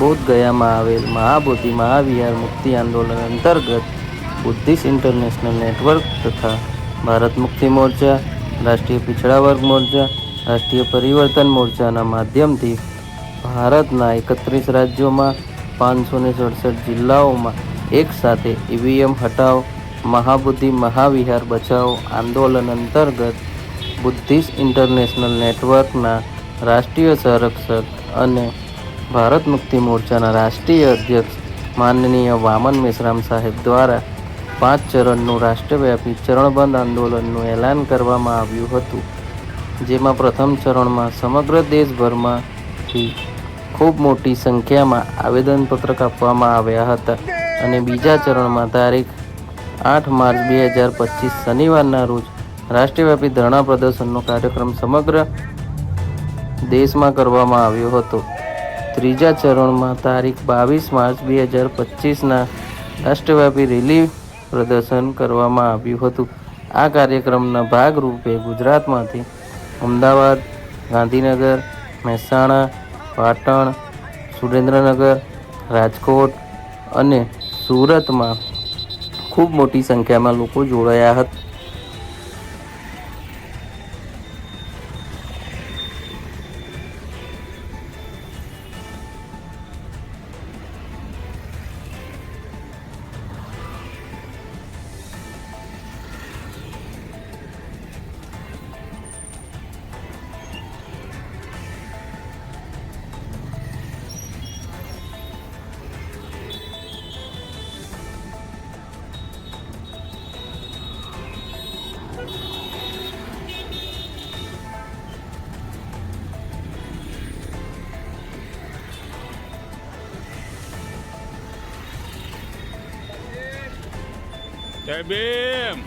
बोध गया में आवेल महाबोधि महाविहार मुक्ति आंदोलन अंतर्गत बुद्धिस्ट इंटरनेशनल नेटवर्क तथा भारत मुक्ति मोर्चा, राष्ट्रीय पिछड़ा वर्ग मोर्चा, राष्ट्रीय परिवर्तन मोर्चाना माध्यमथी भारतना 31 राज्यों में 567 जिल्लाओं में एक साथ ईवीएम हटाओ महाबोधि महाविहार बचाओ आंदोलन अंतर्गत बुद्धिस्ट इंटरनेशनल नेटवर्कना राष्ट्रीय संरक्षक अने भारत मुक्ति मोर्चाना राष्ट्रीय अध्यक्ष माननीय वामन मेश्राम साहेब द्वारा 5 चरणનું રાષ્ટ્રવ્યાપી ચરણબંધ આંદોલનનું એલાન કરવામાં આવ્યું હતું, જેમાં પ્રથમ ચરણમાં સમગ્ર દેશભરમાંથી ખૂબ મોટી સંખ્યામાં આવેદનપત્રક આપવામાં આવ્યા હતા અને બીજા ચરણમાં તારીખ 8 માર્ચ 2025 શનિવારના રોજ રાષ્ટ્રવ્યાપી ધરણા પ્રદર્શનનો કાર્યક્રમ સમગ્ર દેશમાં કરવામાં આવ્યો હતો। ત્રીજા ચરણમાં તારીખ 22 માર્ચ 2025ના રાષ્ટ્રવ્યાપી રેલી પ્રદર્શન કરવામાં આવ્યું હતું। આ કાર્યક્રમના ભાગરૂપે ગુજરાતમાંથી અમદાવાદ, ગાંધીનગર, મહેસાણા, પાટણ, સુરેન્દ્રનગર, રાજકોટ અને સુરતમાં ખૂબ મોટી સંખ્યામાં લોકો જોડાયા હતા। जय भीम।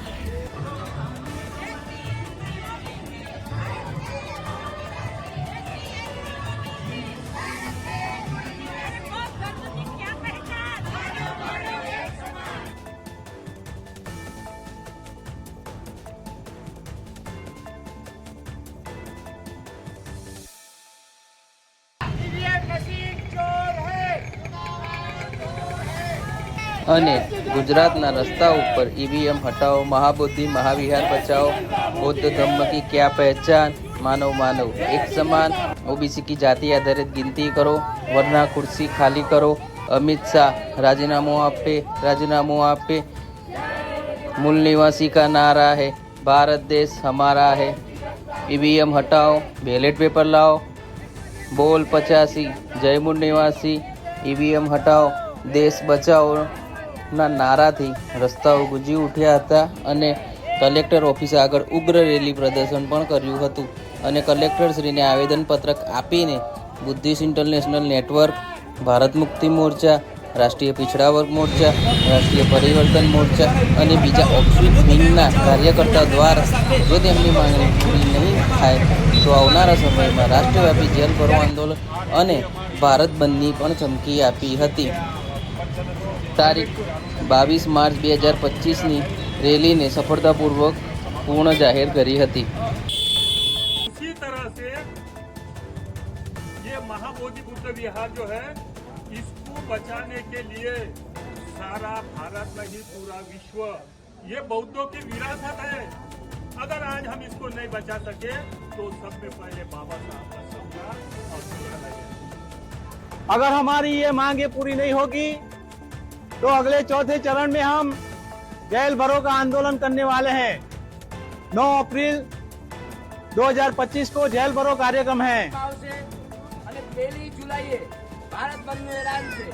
અને ગુજરાતના રસ્તા ઉપર ईवीएम हटाओ महाबोधि महाविहार बचाओ बौद्ध धम्म की क्या पहचान मानव मानव एक समान ओबीसी की जाति आधारित गिनती करो वरना कुर्सी खाली करो अमित शाह राजीनामों आपे मूल निवासी का नारा है भारत देश हमारा है ईवीएम हटाओ बैलेट पेपर लाओ बोल 85 जयपुर निवासी ईवीएम हटाओ देश बचाओ ના નારાથી રસ્તાઓ ગુંજી ઉઠ્યા હતા અને કલેક્ટર ઓફિસ આગળ ઉગ્ર રેલી પ્રદર્શન પણ કર્યું હતું અને કલેક્ટરશ્રીને આવેદનપત્રક આપીને Buddhist international network, Bharat Mukti Morcha, રાષ્ટ્રીય પિછડા વર્ગ મોરચા, રાષ્ટ્રીય પરિવર્તન મોરચા અને બીજા ઓફિસ વિંગના કાર્યકર્તા દ્વારા જો તેમની માંગણી પૂરી નહીં થાય તો આવનારા સમયમાં રાષ્ટ્રવ્યાપી જેલ ભરો આંદોલન અને ભારત બંધની પણ ચમકી આપી હતી। तारीख 22 मार्च 2025 ની રેલીને સફળતાપૂર્વક પૂર્ણ જાહેર કરી હતી। इसी तरह से ये महाबोधि बुद्ध विहार जो है इसको बचाने के लिए सारा भारत नहीं पूरा विश्व ये बौद्धों की विरासत है। अगर आज हम इसको नहीं बचा सके तो सबसे पहले बाबा साहब का सपना और पूरा लगेगा। अगर हमारी ये मांगे पूरी नहीं होगी तो अगले चौथे चरण में हम जेल भरो का आंदोलन करने वाले हैं। 9 अप्रैल 2025 को जेल भरो कार्यक्रम है। અને 1 जुलाई भारत बंद में ऐलान से